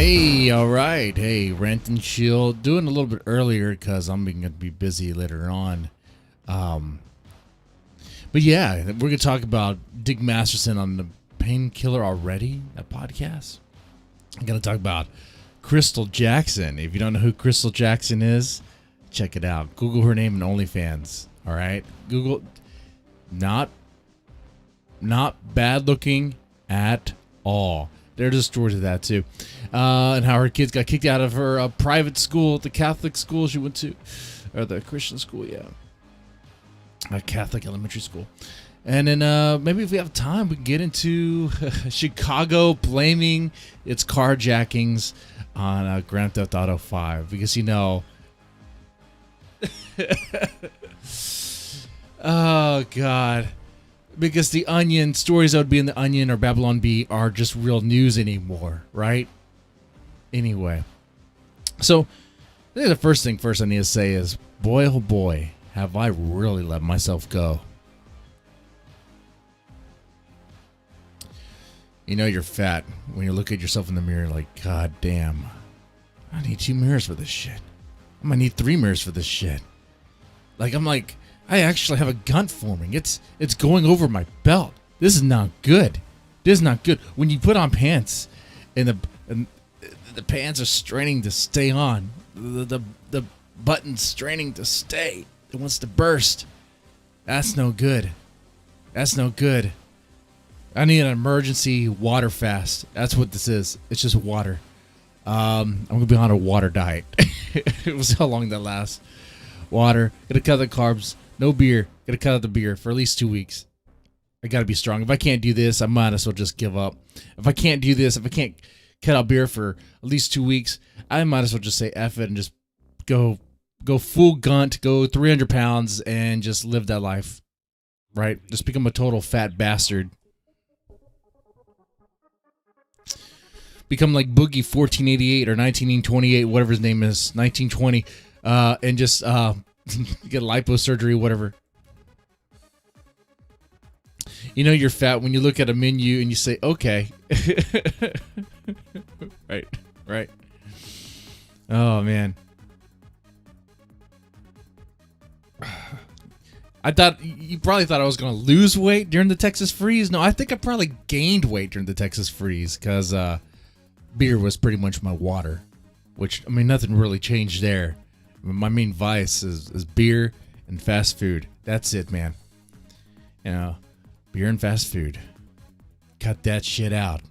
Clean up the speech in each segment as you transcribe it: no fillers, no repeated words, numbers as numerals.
Hey, all right. Hey, Rant and Chill. Doing a little bit earlier because I'm going to be busy later on. But yeah, we're going to talk about Dick Masterson on the Painkiller Already, that podcast. I'm going to talk about Crystal Jackson. If you don't know who Crystal Jackson is, check it out. Google her name and OnlyFans. All right. Google, not bad looking at all. There's a story to that too, and how her kids got kicked out of her private school, the Catholic school she went to, or the Christian school, yeah, a Catholic elementary school. And then maybe if we have time, we can get into Chicago blaming its carjackings on Grand Theft Auto 5 because oh God. Because the Onion, stories that would be in the Onion or Babylon Bee are just real news anymore, right? Anyway. So, I think the first thing I need to say is, boy, oh boy, have I really let myself go. You know you're fat when you look at yourself in the mirror like, God damn, I need 2 mirrors for this shit. I'm going to need 3 mirrors for this shit. I actually have a gun forming. It's going over my belt. This is not good. This is not good. When you put on pants and the pants are straining to stay on, the button's straining to stay. It wants to burst. That's no good. That's no good. I need an emergency water fast. That's what this is. It's just water. I'm going to be on a water diet. We'll see how long that lasts. Water. Gonna cut the carbs. No beer. Gotta cut out the beer for at least 2 weeks. I gotta be strong. If I can't do this, I might as well just give up. If I can't do this, if I can't cut out beer for at least 2 weeks, I might as well just say F it and just go full gunt, go 300 pounds and just live that life. Right? Just become a total fat bastard. Become like Boogie 1488 or 1928, whatever his name is, 1920, and just get liposurgery, whatever. You know you're fat when you look at a menu and you say, okay. Right. Oh, man. You probably thought I was going to lose weight during the Texas freeze. No, I think I probably gained weight during the Texas freeze because beer was pretty much my water, which, I mean, nothing really changed there. My main vice is beer and fast food. That's it, man. You know, beer and fast food. Cut that shit out.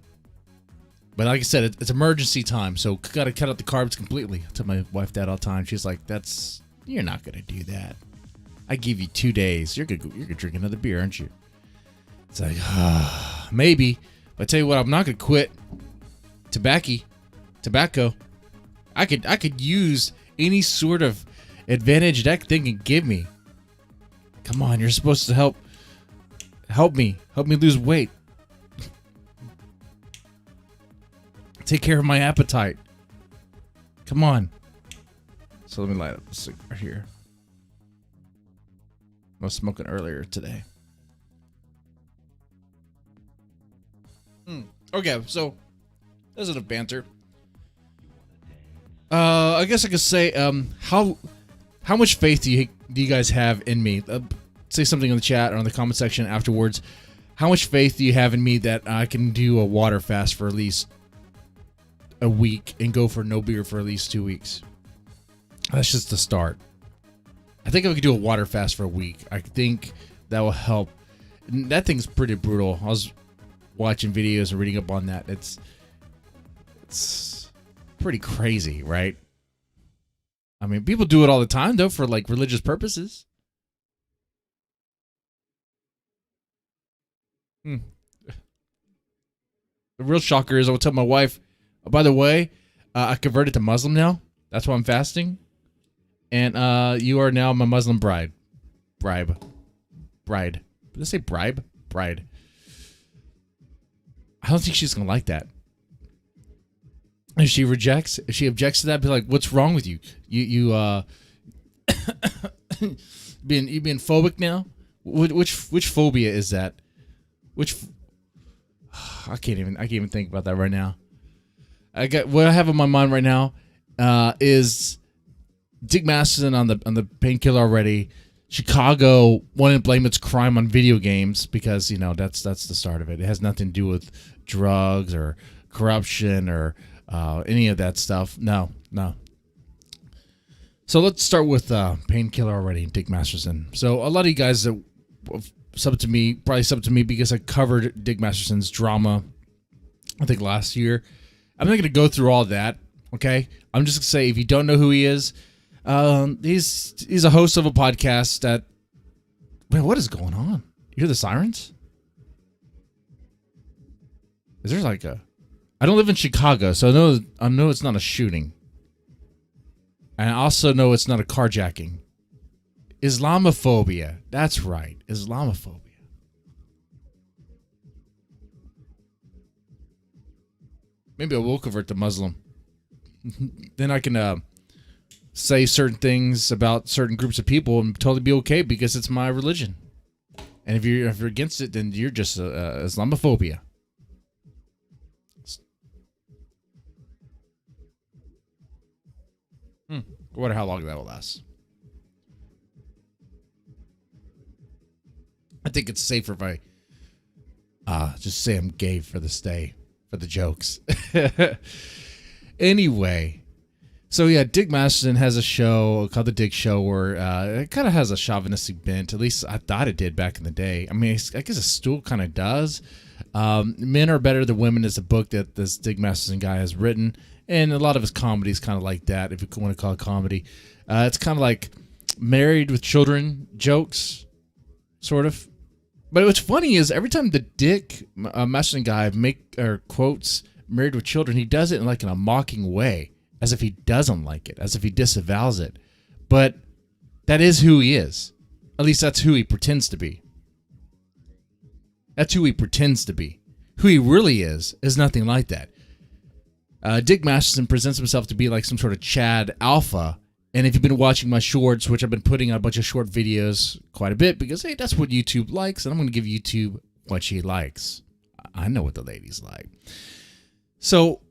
But like I said, it's emergency time, so gotta cut out the carbs completely. I tell my wife that all the time. She's like, you're not gonna do that. I give you 2 days. You're gonna drink another beer, aren't you? It's like, maybe. But I tell you what, I'm not gonna quit. Tobacco. I could use any sort of advantage that thing can give me. Come on, you're supposed to help me lose weight. Take care of my appetite. Come on. So let me light up the cigar here. I was smoking earlier today. Okay, so this is a banter. I guess I could say, how much faith do you guys have in me? Say something in the chat or in the comment section afterwards. How much faith do you have in me that I can do a water fast for at least a week and go for no beer for at least 2 weeks? That's just the start. I think if I could do a water fast for a week, I think that will help. That thing's pretty brutal. I was watching videos and reading up on that. It's pretty crazy, right? I mean, people do it all the time, though, for like religious purposes. The real shocker is I would tell my wife, oh, by the way, I converted to Muslim now. That's why I'm fasting. And you are now my Muslim bride. Bride. Did I say bribe? Bride. I don't think she's going to like that. If she objects to that, be like, "What's wrong with you? You being phobic now? Which phobia is that? I can't even think about that right now. what I have in my mind right now is Dick Masterson on the Painkiller Already. Chicago wanted to blame its crime on video games because that's the start of it. It has nothing to do with drugs or corruption or any of that stuff. No. So let's start with Painkiller Already, Dick Masterson. So a lot of you guys that subbed to me because I covered Dick Masterson's drama, I think last year. I'm not going to go through all that, okay? I'm just going to say, if you don't know who he is, he's a host of a podcast that... Man, what is going on? You hear the sirens? Is there like a... I don't live in Chicago, so I know it's not a shooting. And I also know it's not a carjacking. Islamophobia. That's right. Islamophobia. Maybe I will convert to Muslim. Then I can say certain things about certain groups of people and totally be okay because it's my religion. And if you're against it, then you're just Islamophobia. I wonder how long that will last. I think it's safer if I just say I'm gay for the stay, for the jokes. Anyway, so yeah, Dick Masterson has a show called The Dick Show where it kind of has a chauvinistic bent. At least I thought it did back in the day. I mean, I guess it still kind of does. Men Are Better Than Women is a book that this Dick Masterson guy has written. And a lot of his comedy is kind of like that, if you want to call it comedy. It's kind of like Married with Children jokes, sort of. But what's funny is every time the Dick Masterson guy quotes Married with Children, he does it in a mocking way, as if he doesn't like it, as if he disavows it. But that is who he is. At least that's who he pretends to be. That's who he pretends to be. Who he really is nothing like that. Dick Masterson presents himself to be like some sort of Chad alpha. And if you've been watching my shorts, which I've been putting out a bunch of short videos quite a bit because, hey, that's what YouTube likes. And I'm going to give YouTube what she likes. I know what the ladies like. So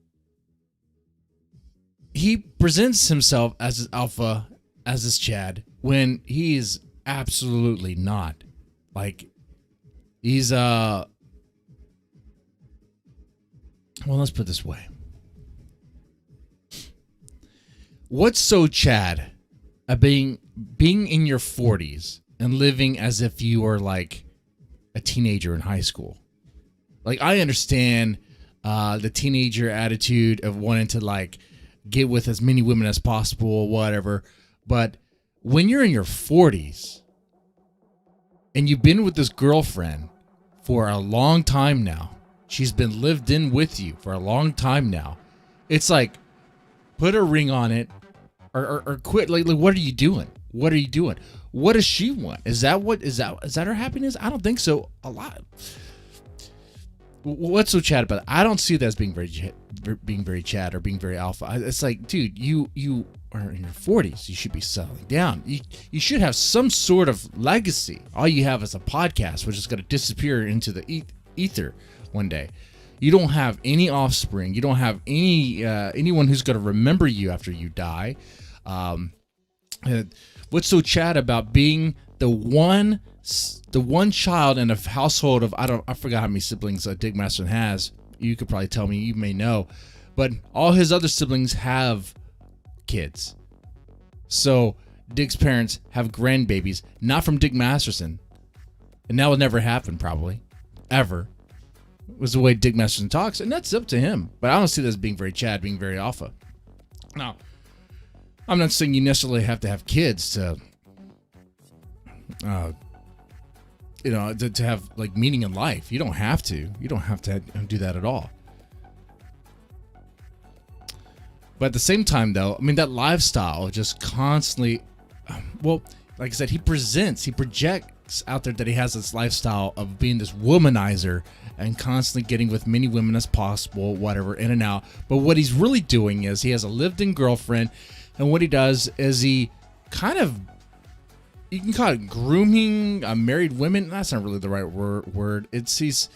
he presents himself as an alpha, as this Chad, when he is absolutely not. Like, he's, well, let's put it this way. What's so Chad at being in your 40s and living as if you are like a teenager in high school? Like, I understand the teenager attitude of wanting to like get with as many women as possible or whatever. But when you're in your 40s and you've been with this girlfriend for a long time now, she's been lived in with you for a long time now, it's like, put a ring on it. Or quit. Like, what are you doing? What are you doing? What does she want? Is that her happiness? I don't think so. A lot. What's so Chad about it? I don't see that as being very Chad or being very alpha. It's like, dude, you are in your 40s. You should be settling down. You should have some sort of legacy. All you have is a podcast, which is going to disappear into the ether one day. You don't have any offspring. You don't have anyone who's going to remember you after you die. What's so Chad about being the one child in a household of I forgot how many siblings Dick Masterson has. You could probably tell me. You may know, but all his other siblings have kids. So Dick's parents have grandbabies, not from Dick Masterson, and that will never happen probably, ever. Was the way Dick Masterson talks, and that's up to him. But I don't see this being very Chad, being very alpha. Now, I'm not saying you necessarily have to have kids to, to have like meaning in life. You don't have to. You don't have to do that at all. But at the same time, though, I mean, that lifestyle just constantly, like I said, he projects out there that he has this lifestyle of being this womanizer and constantly getting with many women as possible, whatever, in and out. But what he's really doing is he has a lived-in girlfriend, and what he does is he kind of, you can call it grooming married women. That's not really the right word. He's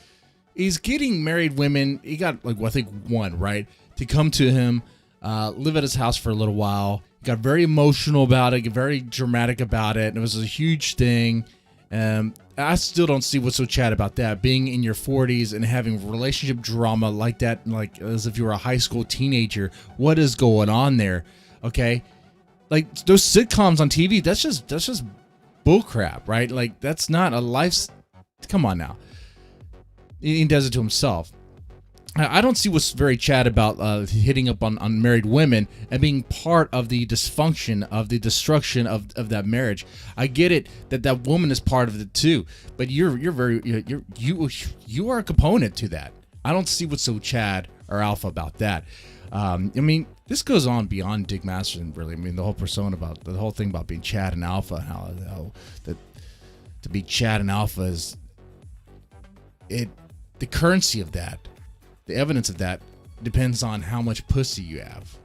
He's getting married women. He got like, well, I think one, right, to come to him, live at his house for a little while. Got very emotional about it, very dramatic about it, and it was a huge thing. I still don't see what's so Chad about that. Being in your 40s and having relationship drama like that, like as if you were a high school teenager. What is going on there? Okay, like those sitcoms on TV. That's just bullcrap, right? Like that's not a life. Come on now. He does it to himself. I don't see what's very Chad about hitting up on married women and being part of the dysfunction, of the destruction of that marriage. I get it that woman is part of it too, but you are a component to that. I don't see what's so Chad or alpha about that. I mean, this goes on beyond Dick Masterson, really. I mean, the whole persona about the whole thing about being Chad and alpha, how that to be Chad and alpha is the currency of that. The evidence of that depends on how much pussy you have,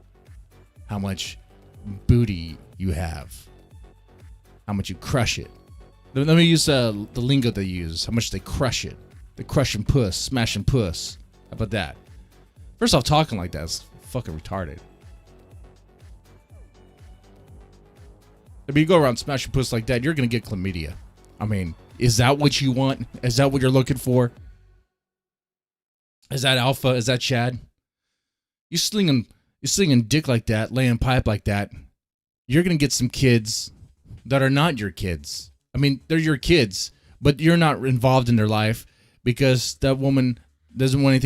how much booty you have, how much you crush it. Let me use the lingo they use, how much they crush it. They're crushing puss, smashing puss. How about that? First off, talking like that is fucking retarded. If you go around smashing puss like that, you're going to get chlamydia. I mean, is that what you want? Is that what you're looking for? Is that alpha? Is that Chad? You slinging dick like that, laying pipe like that, you're going to get some kids that are not your kids. I mean, they're your kids, but you're not involved in their life because that woman doesn't want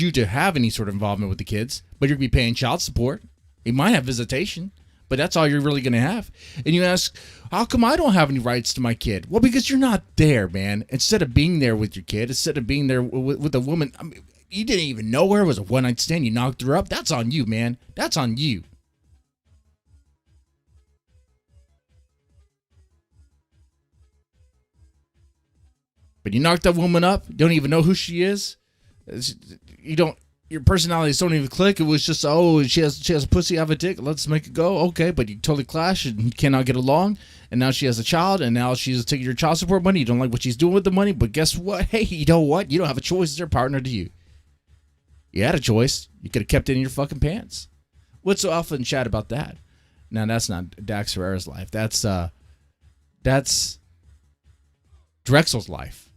you to have any sort of involvement with the kids, but you're going to be paying child support. You might have visitation, but that's all you're really going to have. And you ask, how come I don't have any rights to my kid? Well, because you're not there, man. Instead of being there with your kid, instead of being there with a woman, I mean, you didn't even know her. It was a one-night stand. You knocked her up. That's on you, man. That's on you. But you knocked that woman up. Don't even know who she is. Your personalities don't even click. It was just, she has a pussy, I have a dick, let's make it go. Okay, but you totally clash and cannot get along. And now she has a child, and now she's taking your child support money. You don't like what she's doing with the money, but guess what? Hey, you know what? You don't have a choice. It's her partner to you. You had a choice. You could have kept it in your fucking pants. What's so alpha and Chad about that? Now, that's not Dax Herrera's life. That's Drexel's life.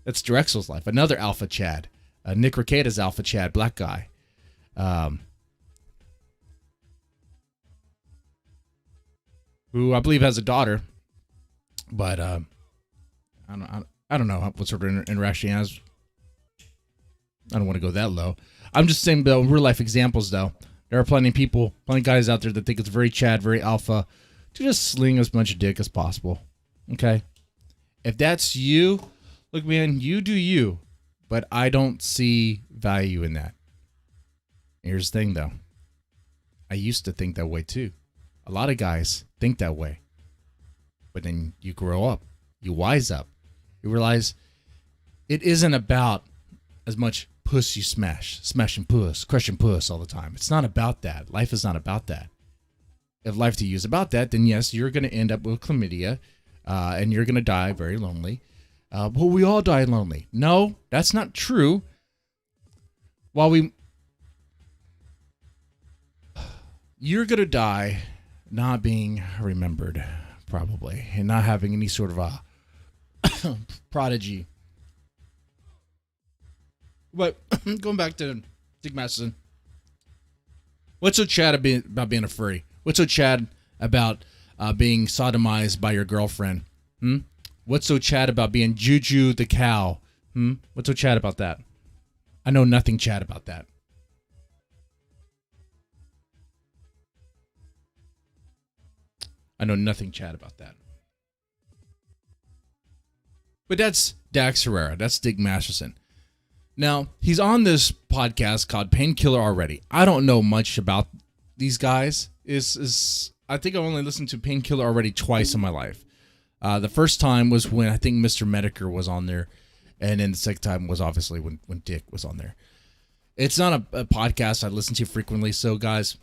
That's Drexel's life. Another alpha Chad. Nick Rekieta's alpha Chad, black guy. Who I believe has a daughter, but I don't know what sort of interaction he has. I don't want to go that low. I'm just saying, though, real life examples, though. There are plenty of guys out there that think it's very Chad, very alpha, to just sling as much dick as possible. Okay? If that's you, look, man, you do you. But I don't see value in that. Here's the thing, though. I used to think that way, too. A lot of guys think that way. But then you grow up. You wise up. You realize it isn't about as much puss you smashing puss, crushing puss all the time. It's not about that. Life is not about that. If life to you is about that, then yes, you're going to end up with chlamydia, and you're going to die very lonely. Well, we all die lonely. No, that's not true. You're going to die not being remembered, probably, and not having any sort of a prodigy. But going back to Dick Masterson, what's so Chad about being a furry? What's so Chad about being sodomized by your girlfriend? What's so Chad about being Juju the cow? What's so Chad about that? I know nothing Chad about that. I know nothing Chad about that. But that's Dax Herrera. That's Dick Masterson. Now, he's on this podcast called Painkiller Already. I don't know much about these guys. I think I only listened to Painkiller Already twice in my life. The first time was when I think Mr. Medicare was on there. And then the second time was obviously when Dick was on there. It's not a podcast I listen to frequently. So, guys,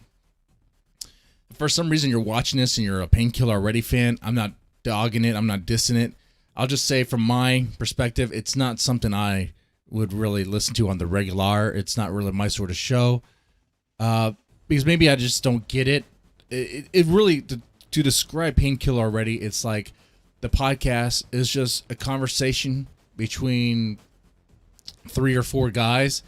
if for some reason you're watching this and you're a Painkiller Already fan, I'm not dogging it. I'm not dissing it. I'll just say from my perspective, it's not something I would really listen to on the regular. It's not really my sort of show. Because maybe I just don't get it. It really, to describe Painkiller already, it's like the podcast is just a conversation between 3 or 4 guys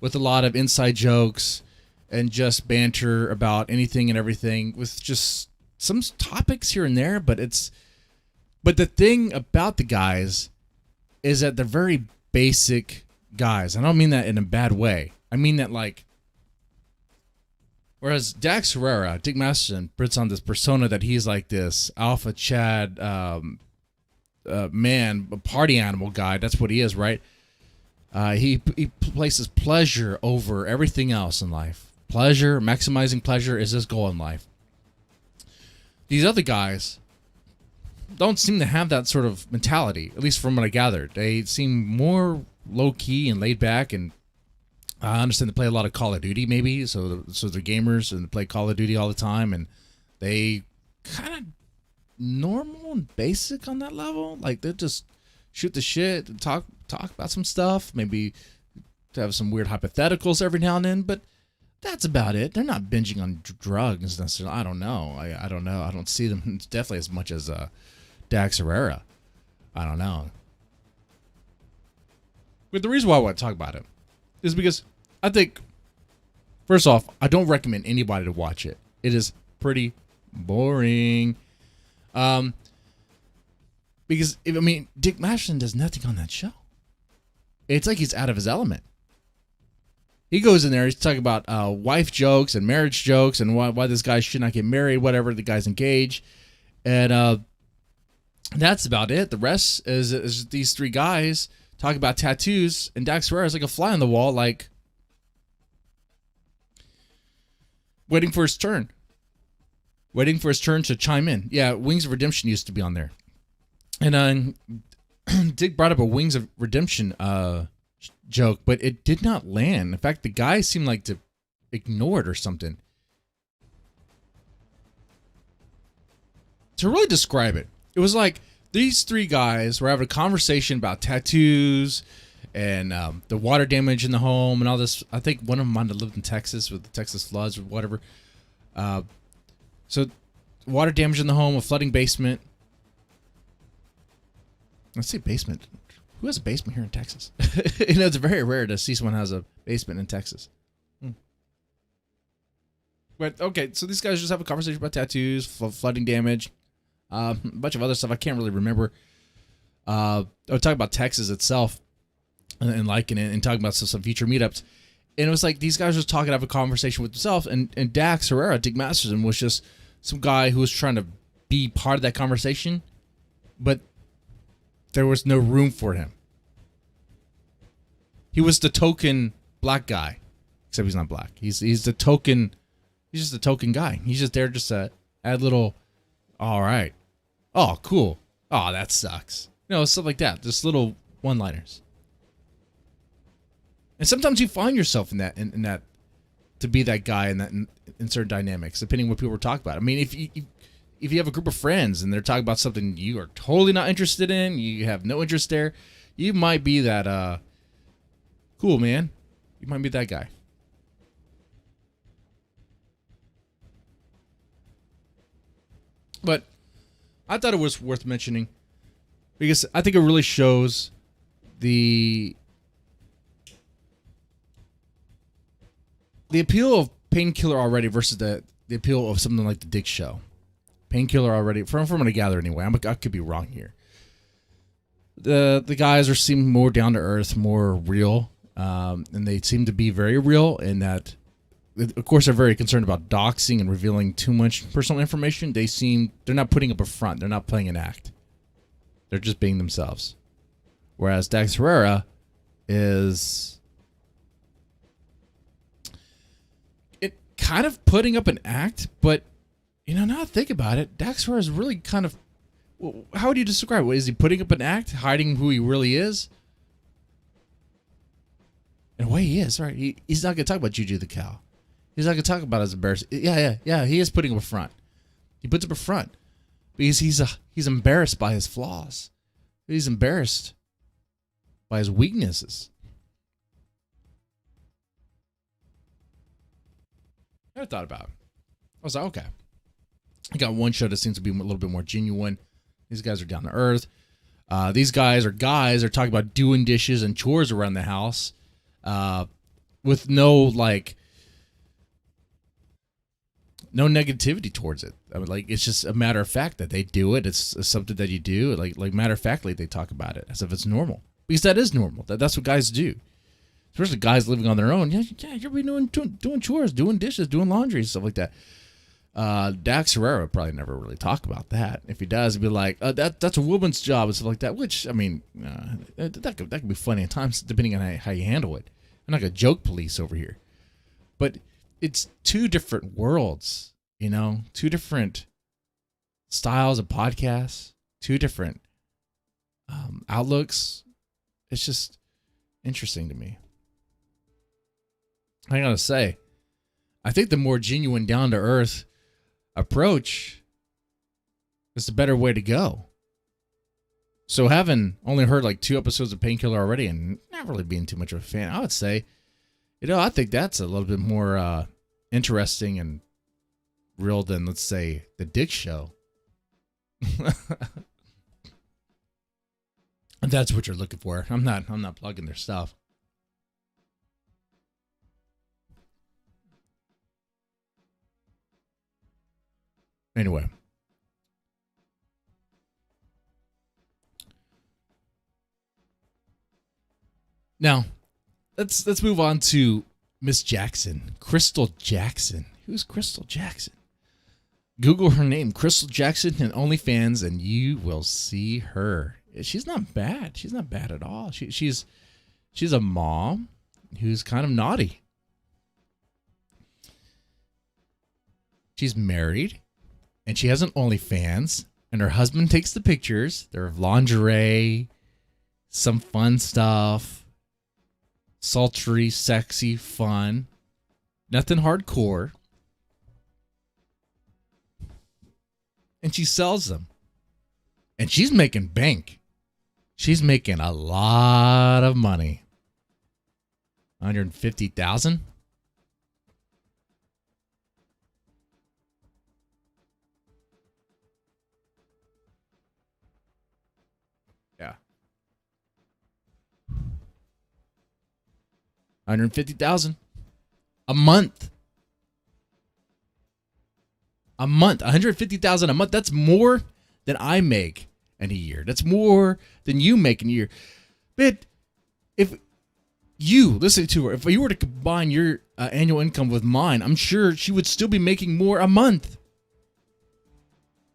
with a lot of inside jokes and just banter about anything and everything with just some topics here and there. But the thing about the guys is that they're very basic guys. I don't mean that in a bad way. I mean that like, whereas Dax Herrera, Dick Masterson, puts on this persona that he's like this alpha Chad man, a party animal guy. That's what he is, right? He places pleasure over everything else in life. Pleasure, maximizing pleasure is his goal in life. These other guys don't seem to have that sort of mentality, at least from what I gathered. They seem more low-key and laid back, and I understand they play a lot of Call of Duty, maybe, so they're gamers and they play Call of Duty all the time, and they kind of normal and basic on that level. Like, they just shoot the shit and talk about some stuff, maybe to have some weird hypotheticals every now and then, but that's about it. They're not binging on drugs necessarily. I don't know. I don't know. I don't see them definitely as much as Dax Herrera. I don't know. But the reason why I want to talk about it is because I think, first off, I don't recommend anybody to watch it. It is pretty boring. Because, Dick Masterson does nothing on that show. It's like he's out of his element. He goes in there, he's talking about wife jokes and marriage jokes and why this guy should not get married, whatever, the guy's engaged. And that's about it. The rest is these 3 guys talking about tattoos, and Dax Herrera is like a fly on the wall, like waiting for his turn. Waiting for his turn to chime in. Yeah, Wings of Redemption used to be on there. And Dick brought up a Wings of Redemption joke, but it did not land. In fact, the guy seemed like to ignore it or something. To really describe it, it was like these 3 guys were having a conversation about tattoos and the water damage in the home and all this. I think one of them might have lived in Texas with the Texas floods or whatever. So water damage in the home, a flooding basement. Let's say basement. Who has a basement here in Texas? It's very rare to see someone has a basement in Texas. But okay, so these guys just have a conversation about tattoos, flooding damage, a bunch of other stuff I can't really remember. I was talking about Texas itself and liking it and talking about some future meetups. And it was like these guys were talking, have a conversation with themselves, and Dax Herrera, Dick Masterson, was just some guy who was trying to be part of that conversation, but there was no room for him. He was the token black guy, except he's not black. He's the token. He's just a token guy. He's just there just to add little, all right, oh cool, oh that sucks, stuff like that. Just little one-liners. And sometimes you find yourself in that to be that guy in certain dynamics, depending on what people are talking about. I mean, if you have a group of friends and they're talking about something you are totally not interested in, you have no interest there, you might be that cool man. You might be that guy. But I thought it was worth mentioning because I think it really shows the appeal of Painkiller already versus the appeal of something like the Dick Show. Painkiller already, from what I gather anyway, I could be wrong here. The guys are seeming more down to earth, more real, and they seem to be very real in that, of course, they're very concerned about doxing and revealing too much personal information. They're not putting up a front. They're not playing an act. They're just being themselves. Whereas Dax Herrera is kind of putting up an act, but now I think about it, Dax Herrera is really kind of, how would you describe it? Is he putting up an act, hiding who he really is? In a way, he is, right? He's not going to talk about Juju the cow. He's not going to talk about his embarrassing. Yeah. He is putting up a front. He puts up a front because he's embarrassed by his flaws. He's embarrassed by his weaknesses. I thought about it. I was like, okay. I got one show that seems to be a little bit more genuine. These guys are down to earth. These guys are talking about doing dishes and chores around the house with no negativity towards it. I mean, like, it's just a matter of fact that they do it. It's something that you do. Like matter of factly, they talk about it as if it's normal, because that is normal. That's what guys do. Especially guys living on their own. Yeah, you'll be doing chores, doing dishes, doing laundry, stuff like that. Dax Herrera would probably never really talk about that. If he does, he'd be like, that's a woman's job and stuff like that. Which, I mean, that could be funny at times, depending on how you handle it. I'm not gonna joke police over here, but it's two different worlds, two different styles of podcasts, two different outlooks. It's just interesting to me. I gotta say, I think the more genuine, down-to-earth approach is the better way to go. So, having only heard like 2 episodes of Painkiller already and not really being too much of a fan, I would say, I think that's a little bit more interesting and real than, let's say, the Dick Show. If that's what you're looking for. I'm not plugging their stuff. Anyway. Now, let's move on to Miss Jackson. Crystal Jackson. Who's Crystal Jackson? Google her name, Crystal Jackson, and OnlyFans, and you will see her. She's not bad. She's not bad at all. She's a mom who's kind of naughty. She's married. And she has an OnlyFans, and her husband takes the pictures. They're lingerie, some fun stuff, sultry, sexy, fun, nothing hardcore. And she sells them. And she's making bank. She's making a lot of money. $150,000? Yeah. $150,000 a month. A month. $150,000 a month. That's more than I make in a year. That's more than you make in a year. But if you, listen to her, if you were to combine your annual income with mine, I'm sure she would still be making more a month.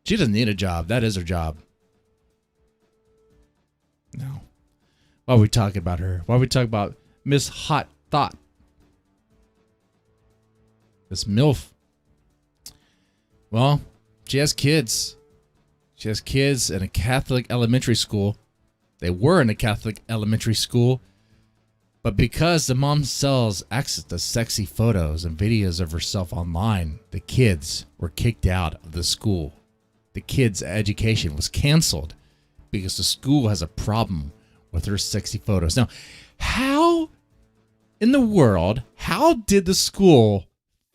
She doesn't need a job. That is her job. No. Why are we talking about her? Why are we talking about Miss Hot THOT? This MILF. Well, she has kids. She has kids in a Catholic elementary school. They were in a Catholic elementary school. But because the mom sells access to sexy photos and videos of herself online, the kids were kicked out of the school. The kids' education was canceled because the school has a problem with her sexy photos. Now, how in the world, how did the school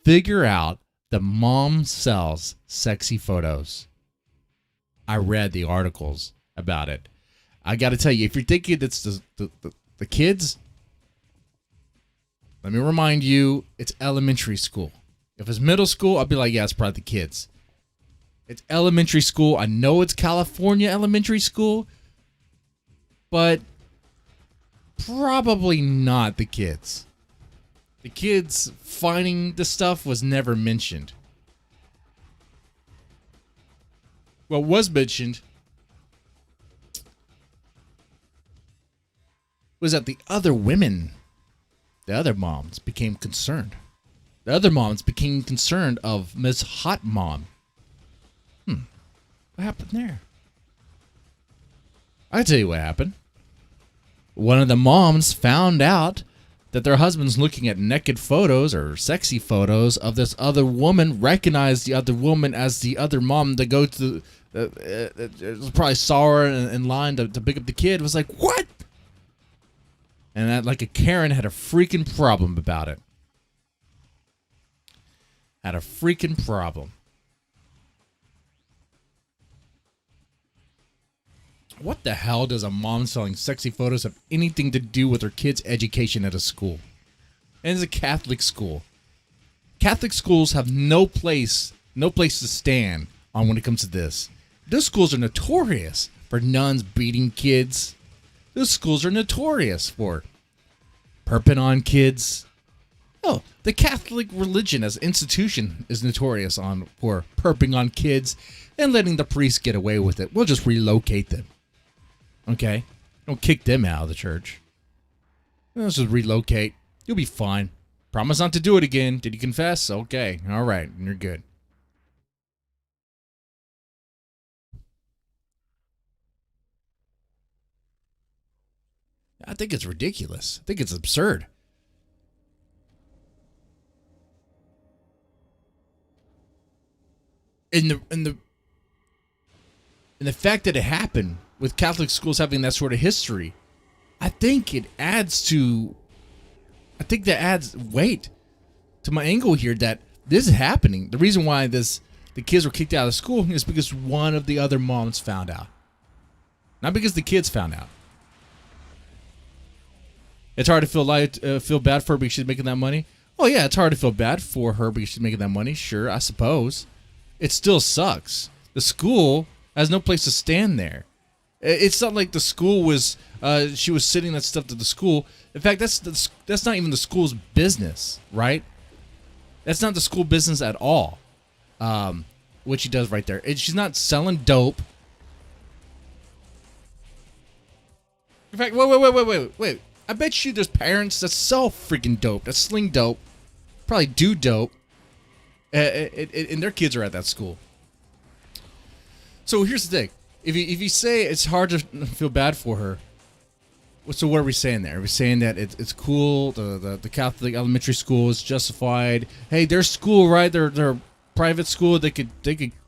figure out the mom sells sexy photos? I read the articles about it. I got to tell you, if you're thinking it's the kids, let me remind you, it's elementary school. If it's middle school, I'll be like, yeah, it's probably the kids. It's elementary school. I know it's California elementary school, but probably not the kids. The kids finding the stuff was never mentioned. What was mentioned was that the other women, the other moms, became concerned. The other moms became concerned of Miss Hot Mom. What happened there? I tell you what happened. One of the moms found out that their husband's looking at naked photos or sexy photos of this other woman, recognize the other woman as the other mom that go to probably saw her in line to pick up the kid, was like, what? And that, like a Karen, had a freaking problem about it. Had a freaking problem. What the hell does a mom selling sexy photos have anything to do with her kid's education at a school? And it's a Catholic school. Catholic schools have no place to stand on when it comes to this. Those schools are notorious for nuns beating kids. Those schools are notorious for perping on kids. Oh, the Catholic religion as an institution is notorious for perping on kids and letting the priests get away with it. We'll just relocate them. Okay? Don't kick them out of the church. Let's just relocate. You'll be fine. Promise not to do it again. Did you confess? Okay. All right. You're good. I think it's ridiculous. I think it's absurd. And the fact that it happened with Catholic schools having that sort of history, I think that adds weight to my angle here that this is happening. The reason why the kids were kicked out of school is because one of the other moms found out. Not because the kids found out. It's hard to feel bad for her because she's making that money. Oh yeah, it's hard to feel bad for her because she's making that money. Sure, I suppose. It still sucks. The school has no place to stand there. It's not like the school was. She was sitting that stuff to the school. In fact, that's not even the school's business, right? That's not the school business at all. What she does right there. She's not selling dope. In fact, wait. I bet you there's parents that sell freaking dope, that sling dope, probably do dope, and their kids are at that school. So here's the thing. If you say it's hard to feel bad for her, so what are we saying there? Are we saying that it's cool, the Catholic elementary school is justified? Hey, their school, right? Their private school, they could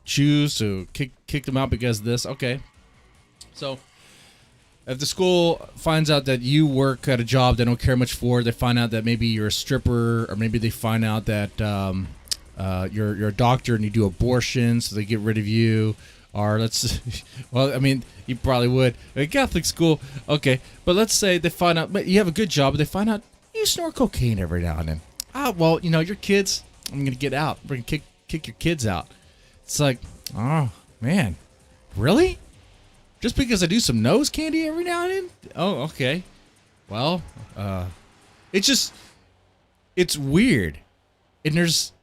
choose to kick them out because of this. Okay. So if the school finds out that you work at a job they don't care much for, they find out that maybe you're a stripper, or maybe they find out that you're a doctor and you do abortions, so they get rid of you. Or well, I mean, you probably would. A Catholic school, okay. But let's say they find out, but you have a good job, but they find out you snort cocaine every now and then. Well, your kids, I'm going to get out. We're going to kick your kids out. It's like, oh, man. Really? Just because I do some nose candy every now and then? Oh, okay. Well, it's weird. And there's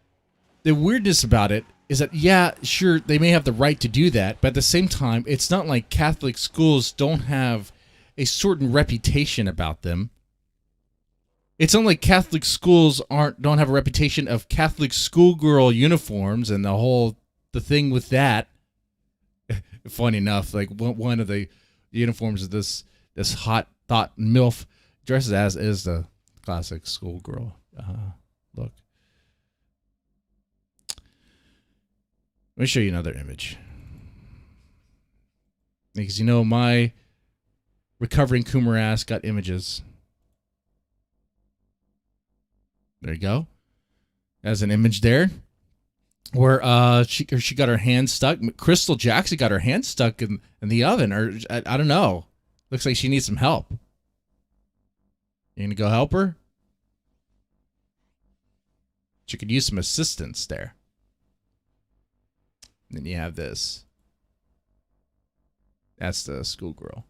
the weirdness about it is that, yeah, sure, they may have the right to do that, but at the same time, it's not like Catholic schools don't have a certain reputation about them. It's not like Catholic schools don't have a reputation of Catholic schoolgirl uniforms and the thing with that. Funny enough, like one of the uniforms of this hot THOT MILF dresses as is the classic schoolgirl look. Let me show you another image. Because my recovering Coomer ass got images. There you go. There's an image there where she got her hand stuck. Crystal Jackson got her hand stuck in the oven, or I don't know. Looks like she needs some help. You gonna go help her? She could use some assistance there. And then you have this. That's the schoolgirl.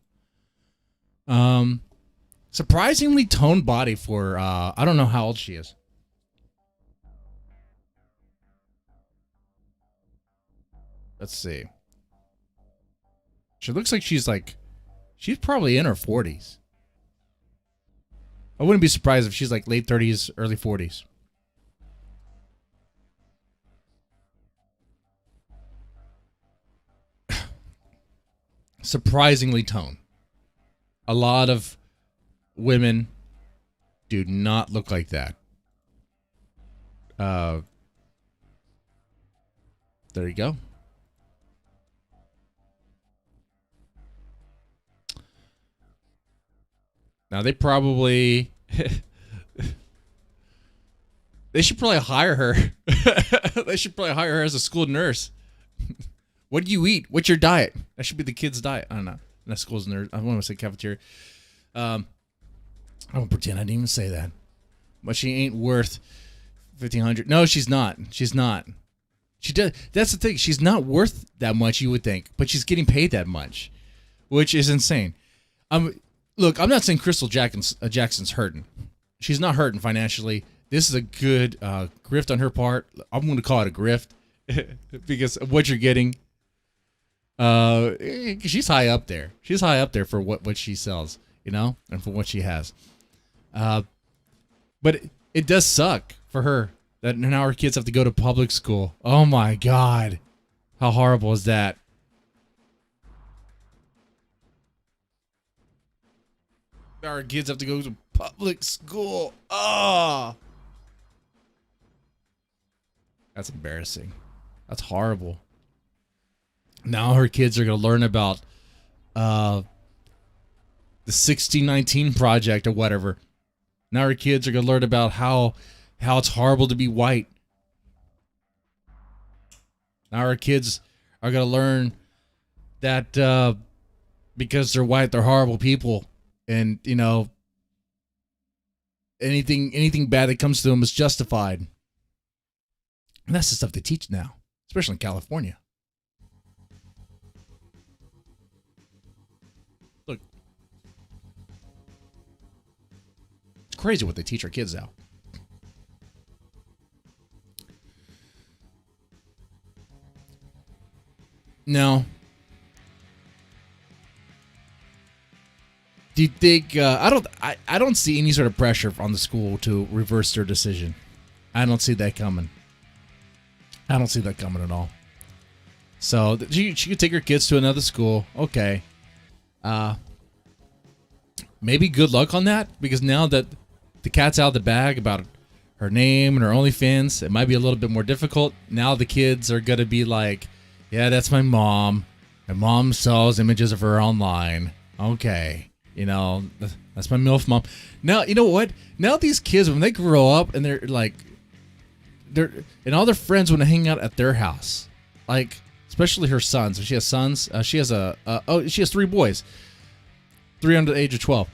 Surprisingly toned body for I don't know how old she is. Let's see. She looks like she's probably in her 40s. I wouldn't be surprised if she's like late 30s, early 40s. Surprisingly toned. A lot of women do not look like that. There you go. Now they probably they should probably hire her. They should probably hire her as a school nurse. What do you eat? What's your diet? That should be the kid's diet. I don't know. Not school's nurse. I want to say cafeteria. I won't pretend I didn't even say that. But she ain't worth $1,500. No, she's not. She's not. She does. That's the thing. She's not worth that much, you would think, but she's getting paid that much, which is insane. Look, I'm not saying Crystal Jackson's hurting. She's not hurting financially. This is a good grift on her part. I'm going to call it a grift because of what you're getting. She's high up there. She's high up there for what she sells, and for what she has. But it does suck for her that now her kids have to go to public school. Oh my God. How horrible is that? Our kids have to go to public school. Oh, that's embarrassing. That's horrible. Now her kids are going to learn about the 1619 project or whatever. Now her kids are going to learn about how it's horrible to be white. Now our kids are going to learn that because they're white, they're horrible people. And, anything bad that comes to them is justified. And that's the stuff they teach now, especially in California. Look, it's crazy what they teach our kids now. Now, do you think I don't see any sort of pressure on the school to reverse their decision. I don't see that coming. I don't see that coming at all. So she could take her kids to another school. Okay. Maybe good luck on that, because now that the cat's out of the bag about her name and her OnlyFans, it might be a little bit more difficult. Now the kids are going to be like, yeah, that's my mom. My mom sells images of her online. Okay. That's my MILF mom. Now, you know what? Now these kids, when they grow up and and all their friends want to hang out at their house, like especially her sons. If she has sons, she has three boys, 3 under the age of 12.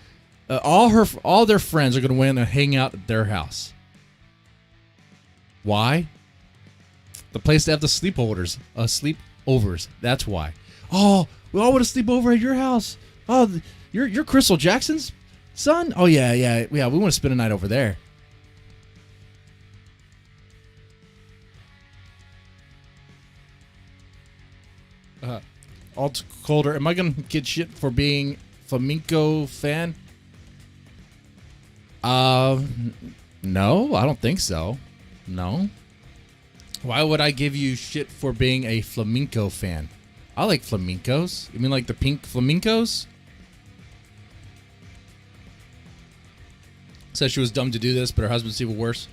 All their friends are going to want to hang out at their house. Why? The place to have the sleepovers. That's why. Oh, we all want to sleep over at your house. Oh, you're Crystal Jackson's son? Oh yeah. We want to spend a night over there. Alt Colder, am I gonna get shit for being flamenco fan? No, I don't think so. No. Why would I give you shit for being a flamenco fan? I like flamencos. You mean like the pink flamencos? Said she was dumb to do this, but her husband's even worse.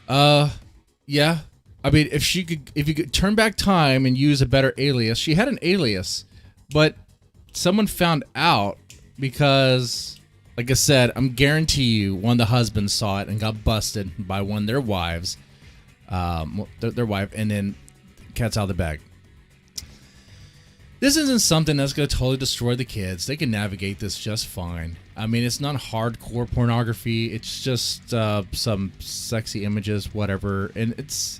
Yeah. I mean, if you could turn back time and use a better alias. She had an alias, but someone found out because, like I said, I'm guarantee you one of the husbands saw it and got busted by one of their wives. Their wife, and then cat's out of the bag. This isn't something that's going to totally destroy the kids. They can navigate this just fine. I mean, it's not hardcore pornography. It's just some sexy images, whatever. And it's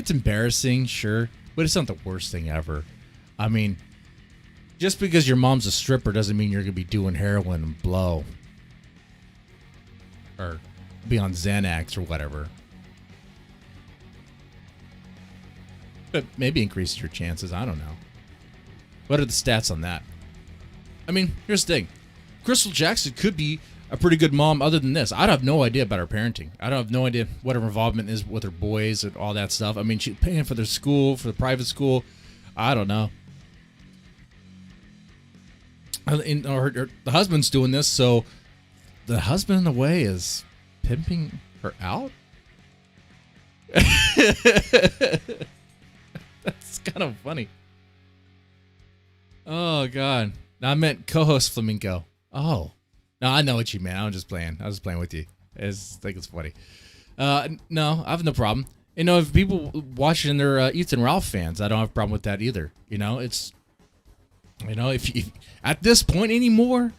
embarrassing, sure, but it's not the worst thing ever. I mean, just because your mom's a stripper doesn't mean you're going to be doing heroin and blow. Or be on Xanax or whatever. But maybe increases your chances. I don't know. What are the stats on that? I mean, here's the thing. Crystal Jackson could be a pretty good mom other than this. I have no idea about her parenting. I don't have no idea what her involvement is with her boys and all that stuff. I mean, she's paying for their school, for the private school. I don't know. The husband's doing this, so the husband in the way is pimping her out. That's kind of funny. Oh God. No, I meant co-host Flamenco. Oh. No, I know what you meant. I was just playing. I was playing with you. I think it's funny. No, I have no problem. You know, if people watching they're Ethan Ralph fans, I don't have a problem with that either. You know, it's, you know, if at this point anymore,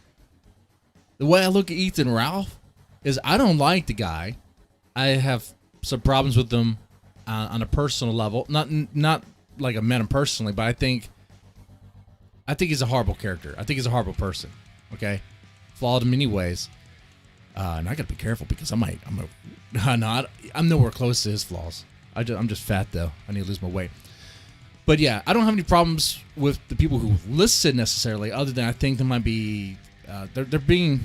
the way I look at Ethan Ralph is I don't like the guy. I have some problems with him on a personal level. Not like I met him personally, but I think he's a horrible character. I think he's a horrible person. Okay, flawed in many ways. And I gotta be careful because I'm nowhere close to his flaws. I'm just fat though. I need to lose my weight. But yeah, I don't have any problems with the people who listen necessarily, other than I think there might be they're being.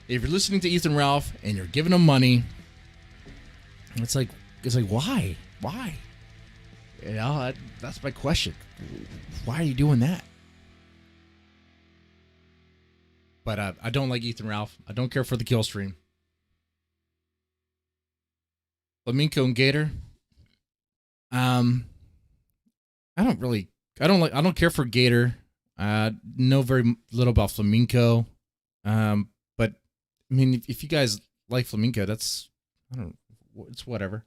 If you're listening to Ethan Ralph and you're giving him money, it's like why? You know, that's my question. Why are you doing that? But I don't like Ethan Ralph. I don't care for the kill stream. Flamenco and Gator. I don't care for Gator. Know very little about Flamenco. But I mean, if you guys like Flamenco, it's whatever.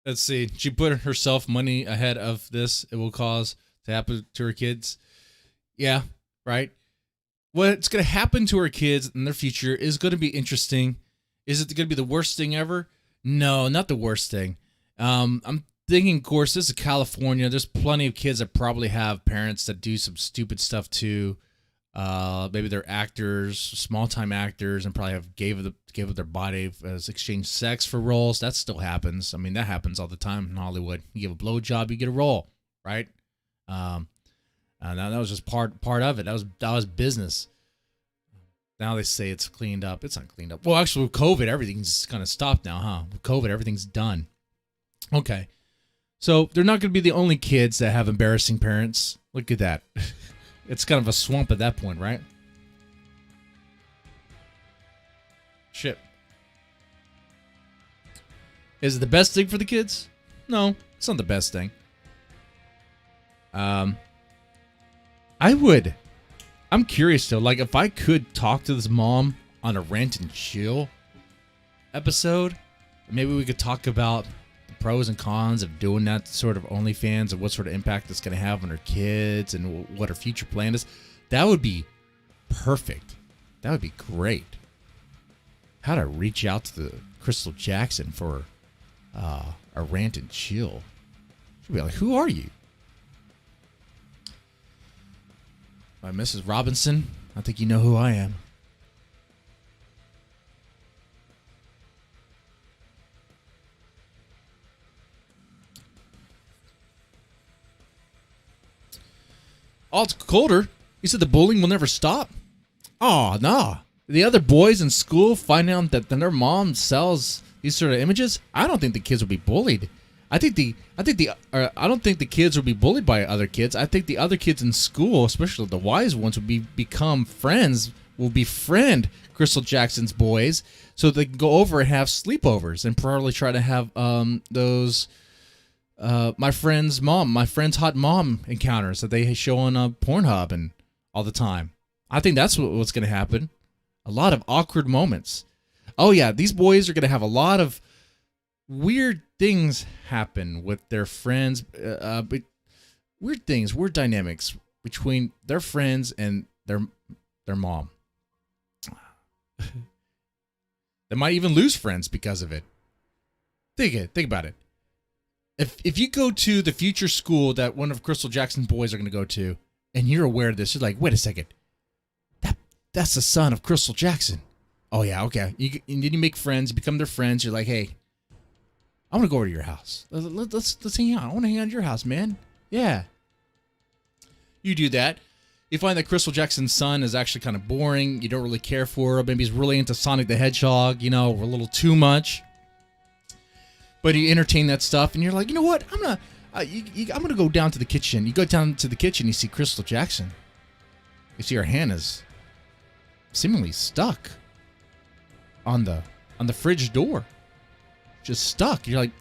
Let's see. She put herself money ahead of this. It will cause to happen to her kids. Yeah, right. What's going to happen to her kids in their future is going to be interesting. Is it going to be the worst thing ever? No, not the worst thing. I'm thinking, of course, this is California. There's plenty of kids that probably have parents that do some stupid stuff too. Maybe they're actors, small-time actors, and probably have gave up their body as exchange sex for roles. That still happens. I mean, that happens all the time in Hollywood. You give a blowjob, you get a role, right? That was just part of it. That was business. Now they say it's cleaned up. It's not cleaned up. Well, actually, with COVID, everything's kind of stopped now, huh? With COVID, everything's done. Okay. So they're not going to be the only kids that have embarrassing parents. Look at that. It's kind of a swamp at that point, right? Shit. Is it the best thing for the kids? No, it's not the best thing. I'm curious though, like if I could talk to this mom on a Rant and Chill episode, maybe we could talk about the pros and cons of doing that sort of OnlyFans and what sort of impact it's going to have on her kids and what her future plan is. That would be perfect. That would be great. How to reach out to the Crystal Jackson for a Rant and Chill. She'd be like, who are you? By Mrs. Robinson, I think you know who I am. Oh, it's colder. You said the bullying will never stop? Oh, nah. The other boys in school find out that their mom sells these sort of images. I don't think the kids will be bullied. I don't think the kids will be bullied by other kids. I think the other kids in school, especially the wise ones, will become friends, will befriend Crystal Jackson's boys, so they can go over and have sleepovers and probably try to have those my friend's hot mom encounters that they show on Pornhub and all the time. I think that's what's going to happen. A lot of awkward moments. Oh yeah, these boys are going to have a lot of weird things happen with their friends, but weird dynamics between their friends and their mom. They might even lose friends because of it. Think about it. If you go to the future school that one of Crystal Jackson's boys are going to go to, and you're aware of this, you're like, wait a second, that's the son of Crystal Jackson. Oh yeah, okay. And then you make friends, you become their friends. You're like, hey, I want to go over to your house. Let's hang out. I want to hang out at your house, man. Yeah. You do that. You find that Crystal Jackson's son is actually kind of boring. You don't really care for her. Maybe he's really into Sonic the Hedgehog, you know, a little too much. But you entertain that stuff, and you're like, you know what? I'm I'm gonna go down to the kitchen. You go down to the kitchen, you see Crystal Jackson. You see her hand is seemingly stuck on the fridge door, just stuck. You're like,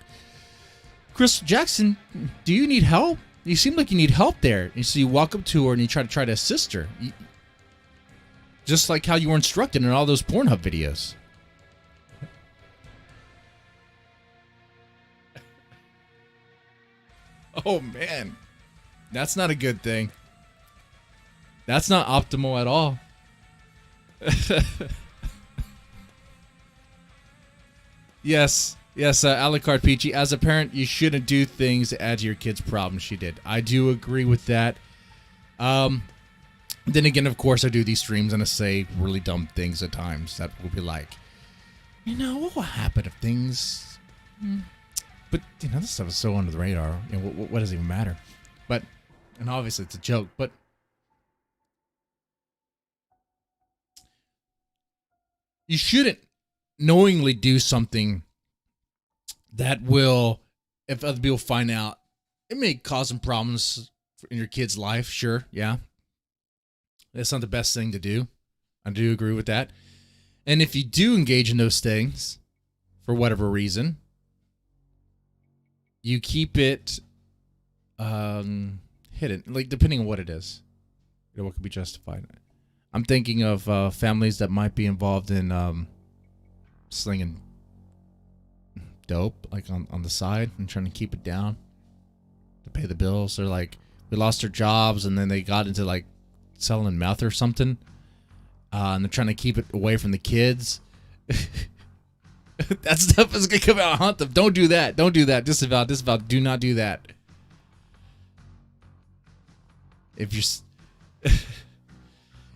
Crystal Jackson, do you need help? You seem like you need help there. And so you walk up to her and you try to assist her, just like how you were instructed in all those Pornhub videos. Oh man, that's not a good thing. That's not optimal at all. Yes, a la carte Peachy. As a parent, you shouldn't do things to add to your kid's problems. She did. I do agree with that. Then again, of course, I do these streams and I say really dumb things at times that will be like, what will happen if things... But, this stuff is so under the radar. What does it even matter? But, and obviously it's a joke, but... You shouldn't knowingly do something that will, if other people find out, it may cause some problems in your kid's life. Sure, yeah. That's not the best thing to do. I do agree with that. And if you do engage in those things, for whatever reason, you keep it hidden, like depending on what it is. What could be justified. I'm thinking of families that might be involved in slinging dope, like on the side, and trying to keep it down to pay the bills. They're like, we lost their jobs, and then they got into like selling meth or something, and they're trying to keep it away from the kids. That stuff is gonna come out and haunt them. Don't do that. Don't do that. Disavow. Do not do that. If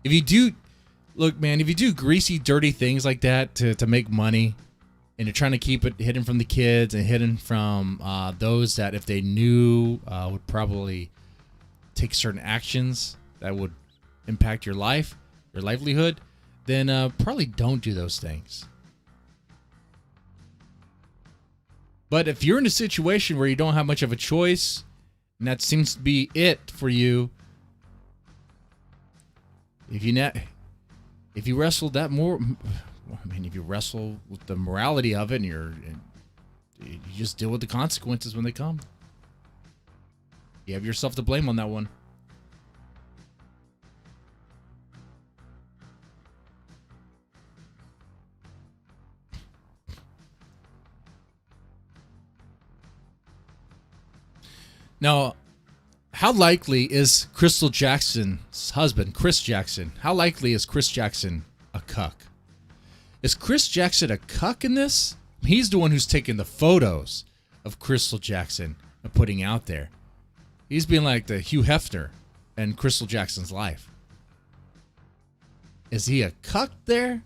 you do, look, man, if you do greasy, dirty things like that to make money, and you're trying to keep it hidden from the kids and hidden from those that, if they knew, would probably take certain actions that would impact your life, your livelihood, then probably don't do those things. But if you're in a situation where you don't have much of a choice, and that seems to be it for you, if you wrestle that more, if you wrestle with the morality of it, and you just deal with the consequences when they come. You have yourself to blame on that one. Now, how likely is Crystal Jackson's husband, Chris Jackson, how likely is Chris Jackson a cuck? Is Chris Jackson a cuck in this? He's the one who's taking the photos of Crystal Jackson and putting out there. He's being like the Hugh Hefner in Crystal Jackson's life. Is he a cuck there?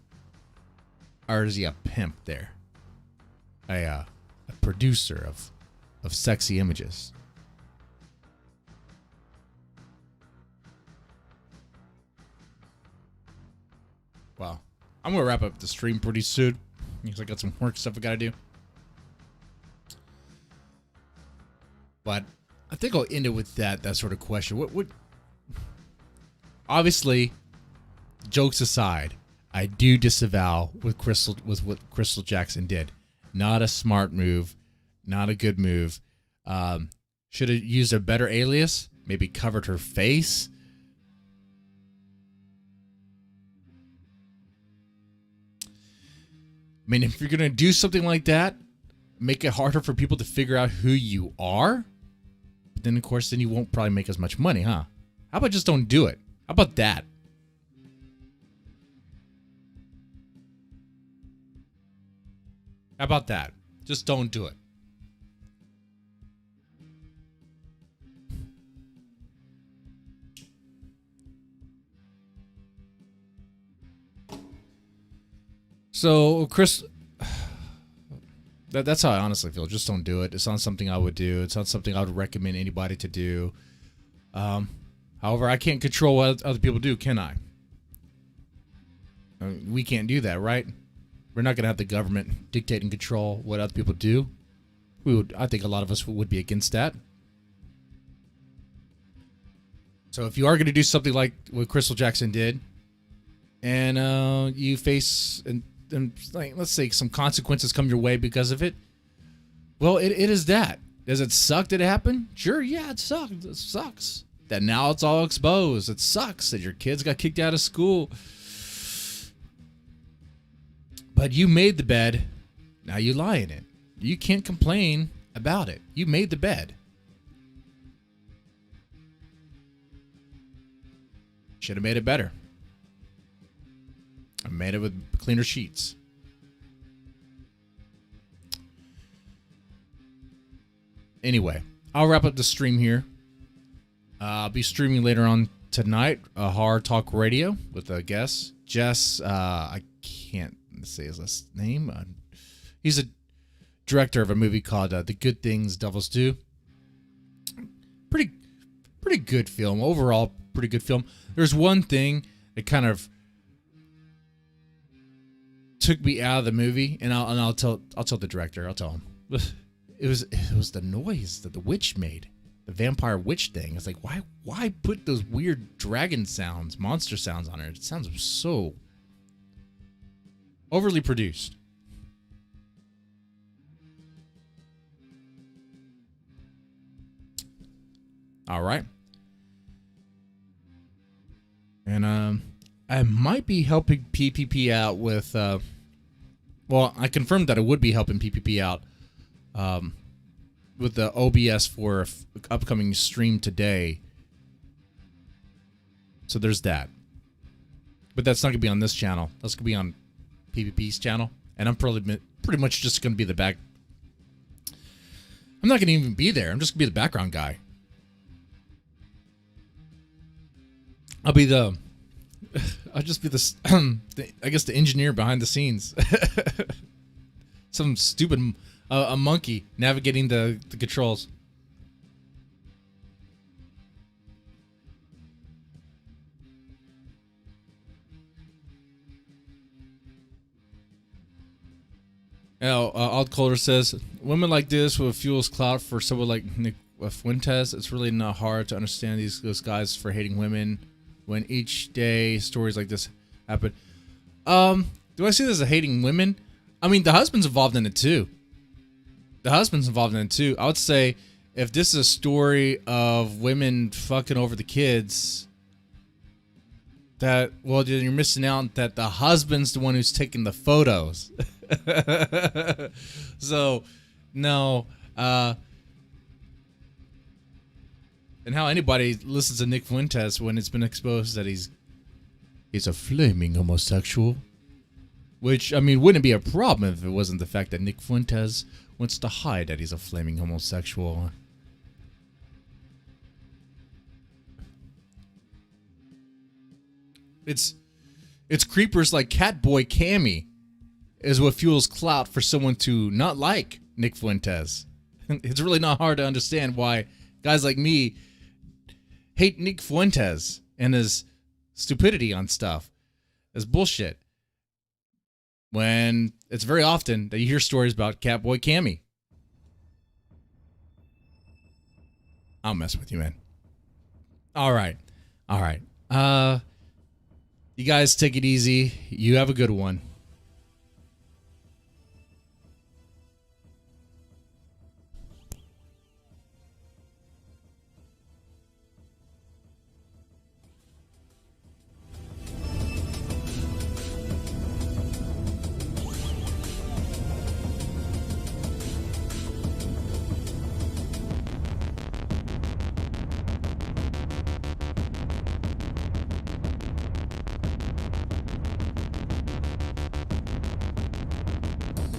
Or is he a pimp there? A producer of sexy images. Well, I'm going to wrap up the stream pretty soon because I got some work stuff I got to do. But I think I'll end it with that sort of question. What? Obviously, jokes aside, I do disavow what Crystal Jackson did. Not a smart move. Not a good move. Should have used a better alias. Maybe covered her face. I mean, if you're going to do something like that, make it harder for people to figure out who you are. But then, of course, you won't probably make as much money, huh? How about just don't do it? How about that? How about that? Just don't do it. So, Chris, that's how I honestly feel. Just don't do it. It's not something I would do. It's not something I would recommend anybody to do. However, I can't control what other people do, can I? We can't do that, right? We're not going to have the government dictate and control what other people do. I think a lot of us would be against that. So if you are going to do something like what Crystal Jackson did, and you face and like, let's say some consequences come your way because of it, well, it is that. Does it suck that it happened? Sure, yeah, it sucks. It sucks that now it's all exposed. It sucks that your kids got kicked out of school. But you made the bed. Now you lie in it. You can't complain about it. You made the bed. Should have made it better. I made it with cleaner sheets. Anyway, I'll wrap up the stream here. I'll be streaming later on tonight, Horror Talk Radio with a guest, Jess. I can't say his last name. He's a director of a movie called The Good Things Devils Do. Pretty good film overall. Pretty good film. There's one thing that kind of took me out of the movie, and I'll tell the director. I'll tell him. It was the noise that the witch made, the vampire witch thing. It's like, why put those weird dragon sounds, monster sounds on it? It sounds so overly produced. All right. And I might be helping PPP out with well, I confirmed that I would be helping PPP out with the OBS for an upcoming stream today. So there's that. But that's not going to be on this channel. That's going to be on PPP's channel. And I'm pretty much just going to be the back. I'm not going to even be there. I'm just going to be the background guy. I'll just be I guess the engineer behind the scenes. Some stupid a monkey navigating the controls. Now, Odd Calder says, women like this with fuels clout for someone like Nick Fuentes. It's really not hard to understand those guys for hating women when each day stories like this happen. Do I see this as hating women? I mean, the husband's involved in it too. I would say if this is a story of women fucking over the kids, then you're missing out that the husband's the one who's taking the photos. So, no. And how anybody listens to Nick Fuentes when it's been exposed that he's a flaming homosexual. Which, I mean, wouldn't be a problem if it wasn't the fact that Nick Fuentes wants to hide that he's a flaming homosexual. It's creepers like Catboy Cammy is what fuels clout for someone to not like Nick Fuentes. It's really not hard to understand why guys like me hate Nick Fuentes and his stupidity on stuff. It's bullshit. When it's very often that you hear stories about Catboy Cammy. I'll mess with you, man. All right. You guys take it easy. You have a good one.